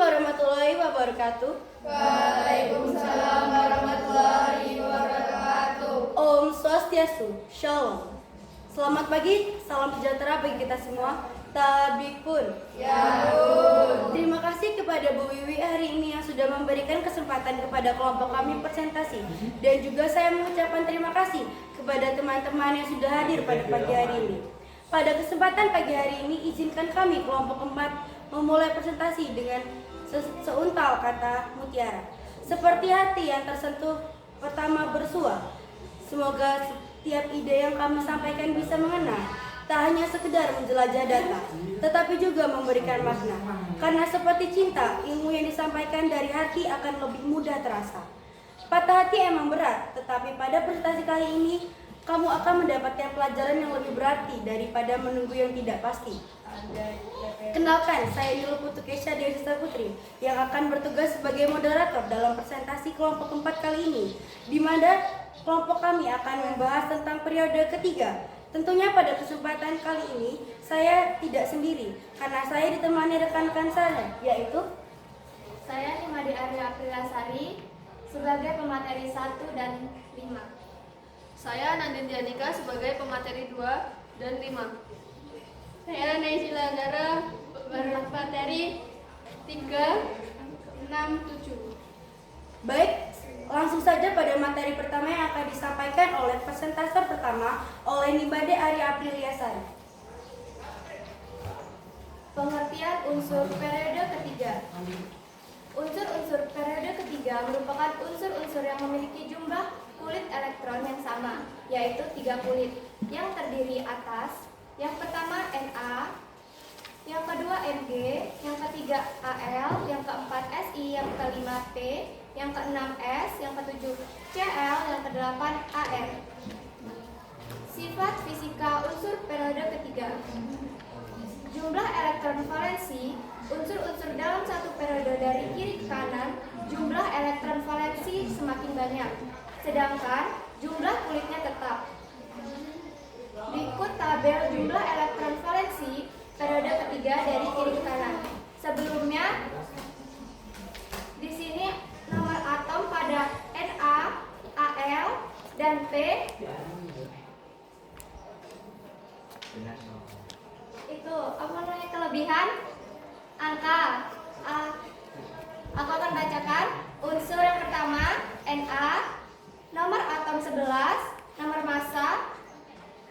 warahmatullahi wabarakatuh. Waalaikumsalam warahmatullahi wabarakatuh. Om Swastiastu, Shalom. Selamat pagi, salam sejahtera bagi kita semua. Tabikun. Yarun. Terima kasih kepada Bu Wiwi hari ini yang sudah memberikan kesempatan kepada kelompok kami presentasi. Dan juga saya mengucapkan terima kasih kepada teman-teman yang sudah hadir pada pagi hari ini. Pada kesempatan pagi hari ini, izinkan kami kelompok keempat memulai presentasi dengan seuntal kata mutiara. Seperti hati yang tersentuh pertama bersua. Semoga setiap ide yang kami sampaikan bisa mengena, tak hanya sekedar menjelajah data, tetapi juga memberikan makna. Karena seperti cinta, ilmu yang disampaikan dari hati akan lebih mudah terasa. Patah hati emang berat, tetapi pada presentasi kali ini, kamu akan mendapatkan pelajaran yang lebih berarti daripada menunggu yang tidak pasti. Kenalkan, saya Nilo Putu Kesha Dewi Sista Putri yang akan bertugas sebagai moderator dalam presentasi kelompok keempat kali ini, di mana kelompok kami akan membahas tentang periode ketiga. Tentunya pada kesempatan kali ini saya tidak sendiri, karena saya ditemani rekan-rekan saya, yaitu saya Nimadi Arya Aprilasari sebagai pemateri 1 dan 5. Saya Nadine Dianika sebagai pemateri 2 dan 5. Saya Naisila Gara bermateri 3, 6, 7. baik. Langsung saja pada materi pertama yang akan disampaikan oleh presentator pertama oleh Nimade Arya Apriliasari. Pengertian unsur periode ketiga. Unsur-unsur periode ketiga merupakan unsur-unsur yang memiliki jumlah kulit elektron yang sama, yaitu 3 kulit, yang terdiri atas yang pertama Na, yang kedua Mg, yang ketiga Al, yang keempat Si, yang kelima P, yang keenam S, yang ketujuh Cl, yang kedelapan Ar. Sifat fisika unsur periode ketiga. Jumlah elektron valensi unsur-unsur dalam satu periode dari kiri ke kanan, jumlah elektron valensi semakin banyak, sedangkan jumlah kulitnya tetap. Berikut tabel jumlah elektron valensi periode ketiga dari kiri ke kanan. Sebelumnya, di sini nomor atom pada Na, Al, dan P itu apa namanya kelebihan angka. Aku akan bacakan unsur yang pertama Na, nomor atom 11, nomor massa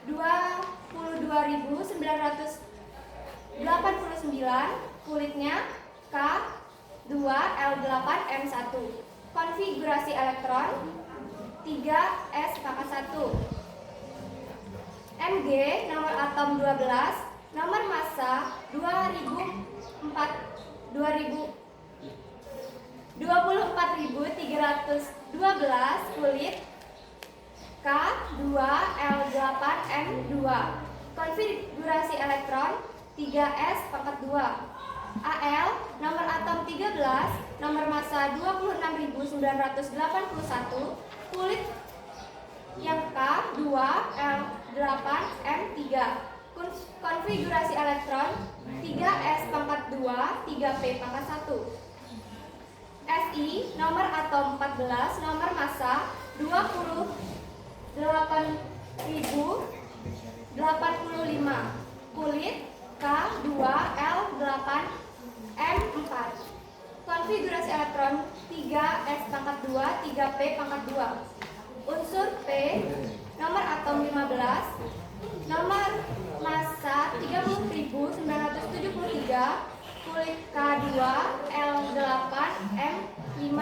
22.989, kulitnya K2L8M1. Konfigurasi elektron 3s-1. Mg, nomor atom 12, nomor massa 24.312, kulit K2L8M2. Konfigurasi elektron 3s-2. Al, nomor atom 13, nomor massa 26.981, kulit yang K2L8M3. Konfigurasi elektron 3s-2, 3p-1. Si, nomor atom 14, nomor massa 28.085, kulit K2L8M4. Konfigurasi elektron 3s-2, 3p-2. Unsur P, nomor atom 15, nomor massa 30.973, kulit K2L8M5.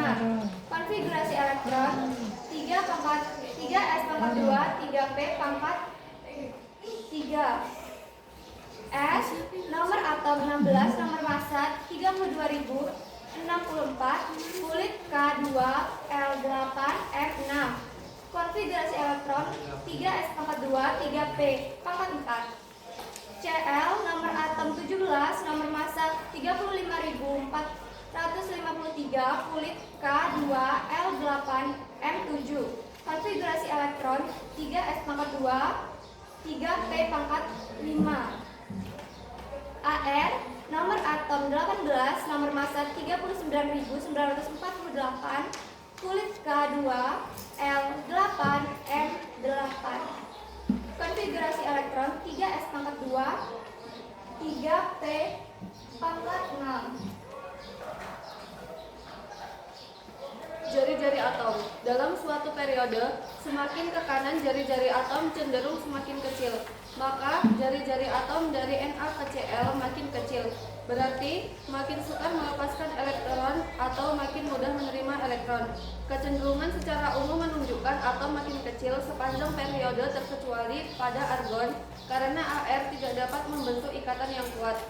Konfigurasi elektron 3s-2, 3p-3. S, nomor atom 16, nomor massa 32.064, kulit K2L8M6. Konfigurasi elektron 3s-2, 3p-4. Cl, nomor atom 17, nomor massa 35.453, kulit K2L8M7. Konfigurasi elektron 3s-2, 3p-5. Ar, Nomor atom 18, nomor massa 39.948, kulit K2, L8, M8. Konfigurasi elektron 3s pangkat 2, 3p pangkat 6. Jari-jari atom. Dalam suatu periode, semakin ke kanan jari-jari atom cenderung semakin kecil. Maka jari-jari atom dari Na ke Cl makin kecil. Berarti makin sukar melepaskan elektron atau makin mudah menerima elektron. Kecenderungan secara umum menunjukkan atom makin kecil sepanjang periode terkecuali pada argon karena Ar tidak dapat membentuk ikatan yang kuat.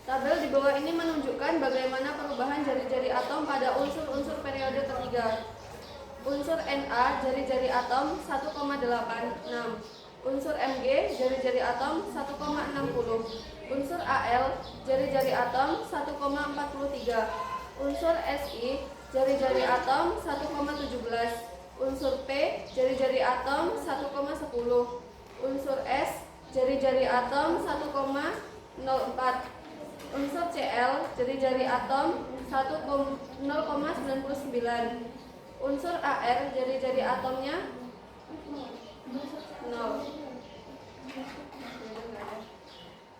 Tabel di bawah ini menunjukkan bagaimana perubahan jari-jari atom pada unsur-unsur periode ketiga. Unsur Na, jari-jari atom 1,86. Unsur Mg, jari-jari atom 1,60. Unsur Al, jari-jari atom 1,43. Unsur Si, jari-jari atom 1,17. Unsur P, jari-jari atom 1,10. Unsur S, jari-jari atom 1,04. Unsur Cl, jari-jari atom 0,99. Unsur Ar, jari-jari atomnya 0.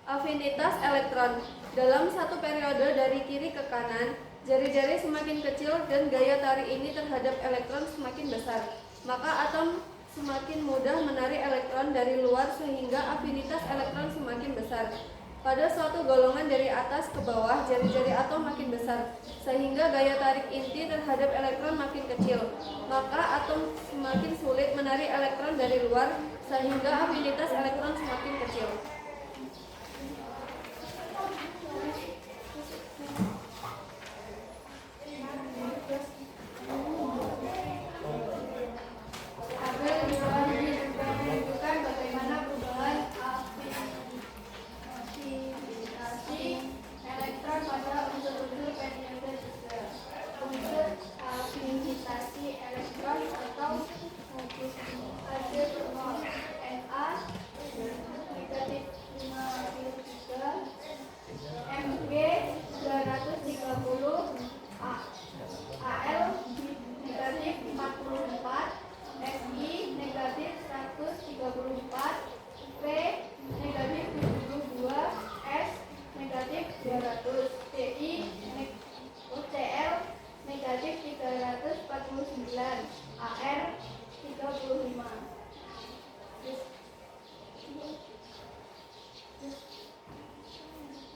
Afinitas elektron. Dalam satu periode dari kiri ke kanan, jari-jari semakin kecil dan gaya tarik ini terhadap elektron semakin besar. Maka atom semakin mudah menarik elektron dari luar sehingga afinitas elektron semakin besar. Pada suatu golongan dari atas ke bawah, jari-jari atom makin besar, sehingga gaya tarik inti terhadap elektron makin kecil. Maka atom semakin sulit menarik elektron dari luar, sehingga afinitas elektron semakin kecil. Tabel di bawah ini juga menunjukkan bagaimana perubahan afinitasi elektron pada unsur-unsur periode juga. Unsur afinitasi elektron atau ada bermol Na negatif 53, Mg 230, Al negatif 44, Si negatif 134, P negatif 72, S negatif 200, Cl negatif 349, Ar 35.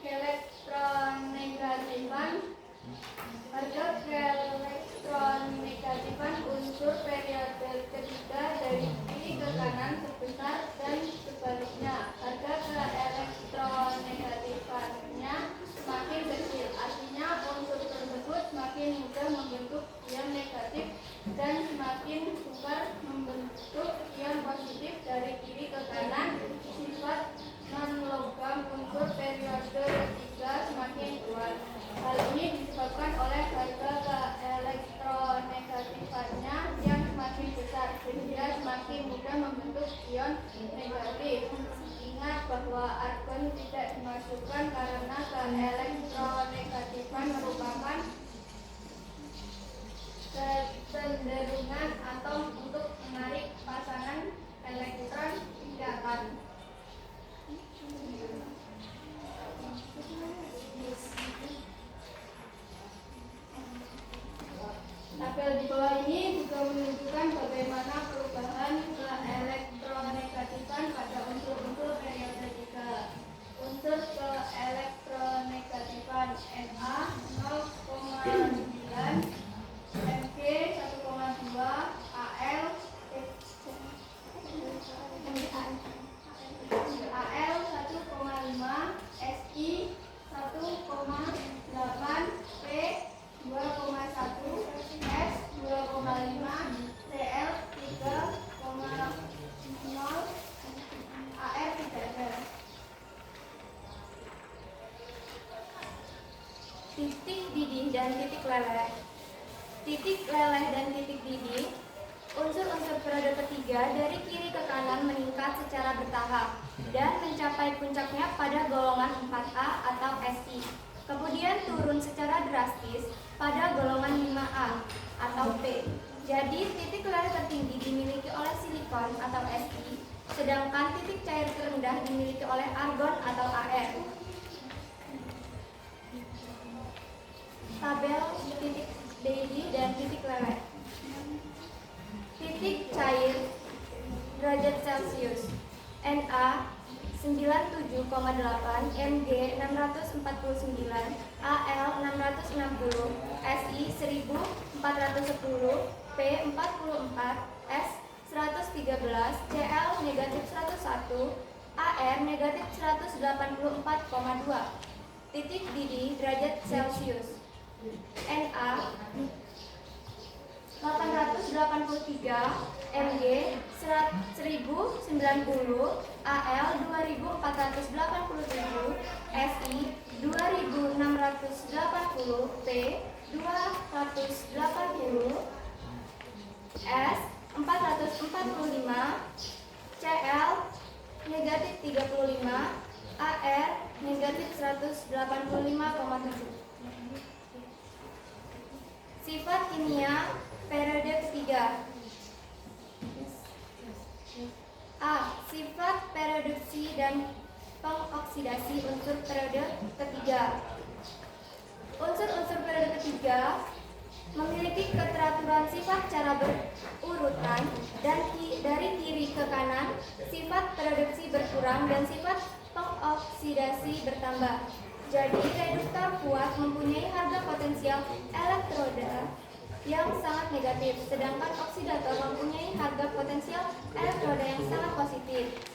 Elektronegatifan. Harga elektronegatifan unsur periode ketiga dari kiri ke kanan sebesar dan sebaliknya. Harga elektronegatifannya semakin kecil, artinya unsur tersebut semakin mudah membentuk ion negatif dan semakin sukar membentuk ion positif dari kiri ke kanan. Sifat non-logam unsur periode ketiga semakin kuat. Hal ini disebabkan oleh harga elektronegatifannya yang semakin besar sehingga semakin mudah membentuk ion negatif. Ingat bahwa argon tidak dimasukkan karena elektronegatifan merupakan kecenderungan atom untuk menarik pasangan elektron ikatan. Tabel di bawah ini juga menunjukkan bagaimana perubahan keelektronegatifan pada unsur-unsur periode 3. Unsur keelektronegatifan Na 0,9, Mg 1,2, Al 1,5, Si 1,8, P 2,1, S 2,5, Cl 3,0, Ar tidak ada. Titik didih dan titik leleh. Titik leleh dan titik didih, unsur-unsur periode ketiga dari kiri ke kanan meningkat secara bertahap. dan mencapai puncaknya pada golongan 4A atau Si. Kemudian turun secara drastis pada golongan 5A atau P. Jadi titik leleh tertinggi dimiliki oleh silikon atau Si, sedangkan titik cair terendah dimiliki oleh argon atau Ar. Tabel titik Debye dan titik leleh. Titik cair derajat Celcius. Na 97,8, Mg 649, Al 660, Si 1410, P 44, S 113, Cl negatif 101, Ar negatif 184,2. Titik didih derajat Celcius. Na 883, Mg 1090, Al 2487, Si 2680, P 280, S 445, Cl negatif 35, Ar negatif 185,7. Sifat kimia periode ketiga. A. Sifat pereduksi dan pengoksidasi unsur periode ketiga. Unsur-unsur periode ketiga memiliki keteraturan sifat cara berurutan dan dari kiri ke kanan sifat pereduksi berkurang dan sifat pengoksidasi bertambah. Jadi reduktor kuat mempunyai harga potensial elektroda yang sangat negatif, sedangkan oksidator mempunyai harga potensial elektroda yang sangat positif.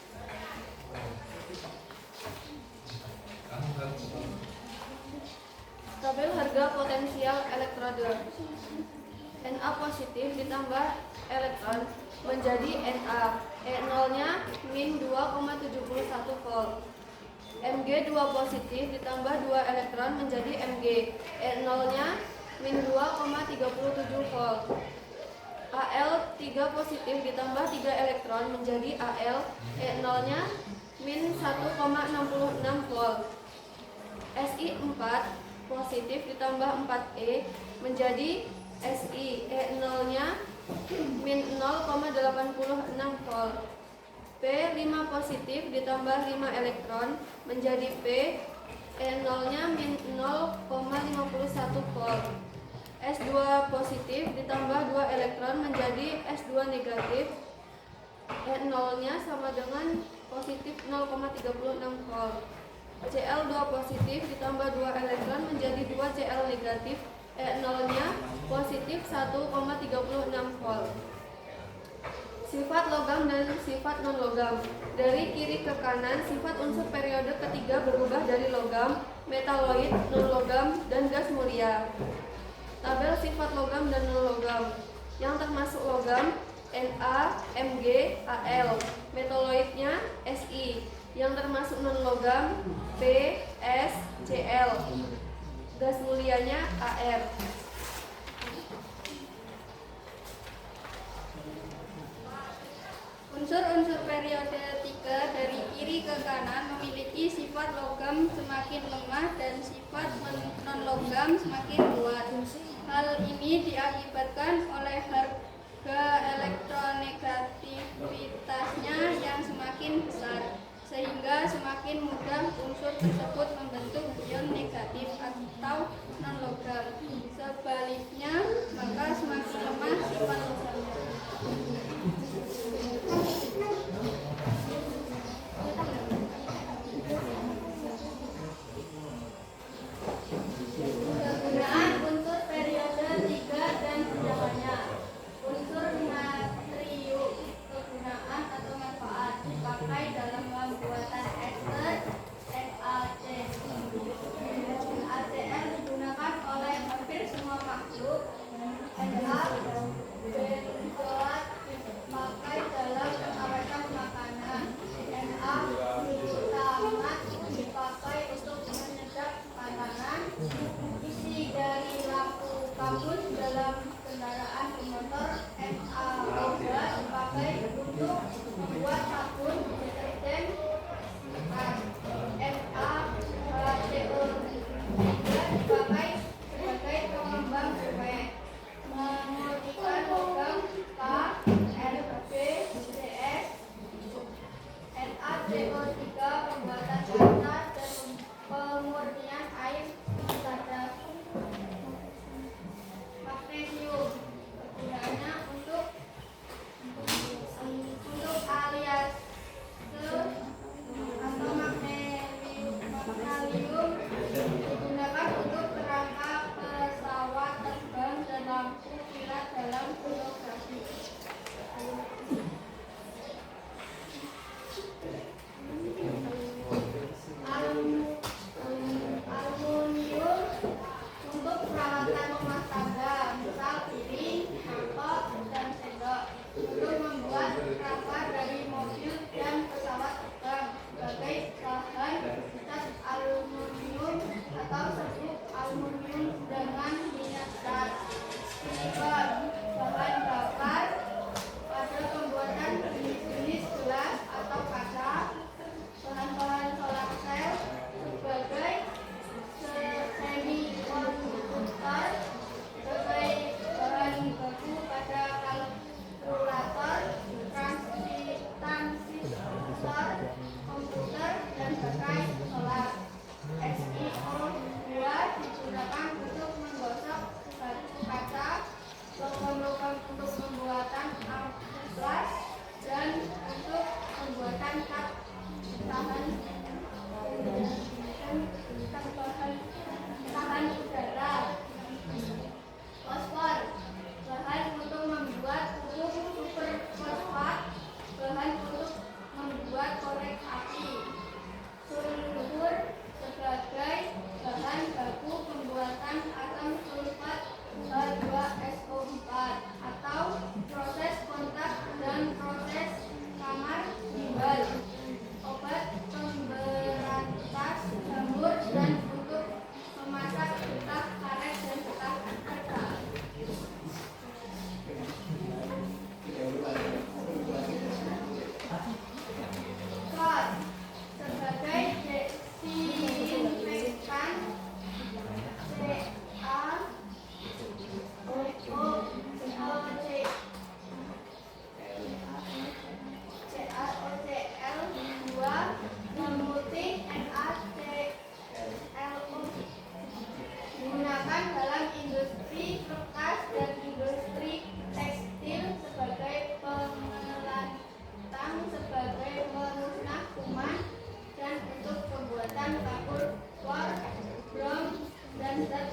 Tabel harga potensial elektroda. Na positif ditambah elektron menjadi Na. E0-nya min 2,71 volt. Mg 2 positif ditambah 2 elektron menjadi Mg. E0-nya min 2,37 volt. Al 3 positif ditambah 3 elektron menjadi Al. E0-nya min 1,66 volt. Si 4 positif ditambah 4E menjadi Si. E0-nya min 0,86 volt. P5 positif ditambah 5 elektron menjadi P. E0-nya min 0,51 volt. S2 positif ditambah 2 elektron menjadi S2 negatif. E0-nya sama dengan positif 0,36 volt. Cl2 positif ditambah 2 elektron menjadi 2 Cl negatif. E0-nya positif 1,36 volt. Sifat logam dan sifat non-logam. Dari kiri ke kanan, sifat unsur periode ketiga berubah dari logam, metaloid, non-logam, dan gas mulia. Tabel sifat logam dan non-logam. Yang termasuk logam, Na, Mg, Al. Metaloidnya Si. Yang termasuk non-logam, P, S, Cl. Gas mulianya Ar. Unsur-unsur periode 3 dari kiri ke kanan memiliki sifat logam semakin lemah dan sifat non-logam semakin kuat. Hal ini diakibatkan oleh harga elektronegativitasnya yang semakin besar, sehingga semakin mudah unsur tersebut membentuk ion negatif atau non-logam. Sebaliknya, maka semakin lemah sifat logamnya. Kegunaan unsur periode 3 dan tunjangannya. Unsur natrium, kegunaan atau manfaat dipakai dalam pembuatan ester NaC. NaCl digunakan oleh hampir semua makhluk. Na benzoat dipakai dalam pengawetan makanan. Na glutamat dipakai untuk menyedap makanan. Isi dari lampu kabut dalam kendaraan bermotor. Na dipakai untuk membuat sabun, deterjen,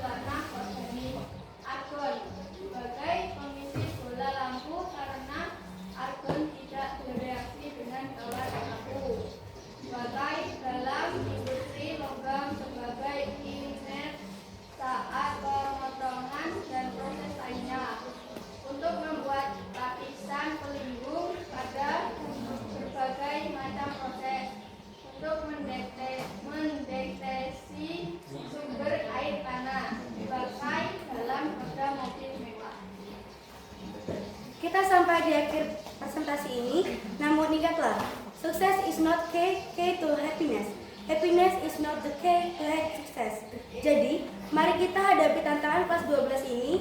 berwarna oranye. Argon sebagai pengisi bola lampu karena argon tidak bereaksi dengan tawar lampu. Bagai dalam industri logam sebagai inlet saat pemotongan dan proses lainnya. Untuk membuat lapisan pelindung pada berbagai macam proses. Untuk mendeteksi sumber air tanah dipakai dalam roda mobil mewah. Kita sampai di akhir presentasi ini, namun ingatlah, success is not key to happiness. Happiness is not the key to success. Jadi, mari kita hadapi tantangan kelas 12 ini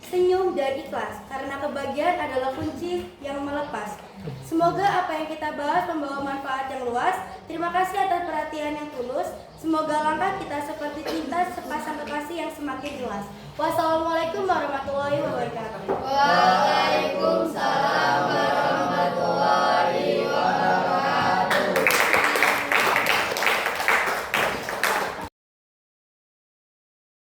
senyum dan ikhlas, karena kebahagiaan adalah kunci yang melepas. Semoga apa yang kita bahas membawa manfaat yang luas. Terima kasih atas perhatian yang tulus. Semoga langkah kita seperti cinta sepasang kekasih yang semakin jelas. Wassalamualaikum warahmatullahi wabarakatuh.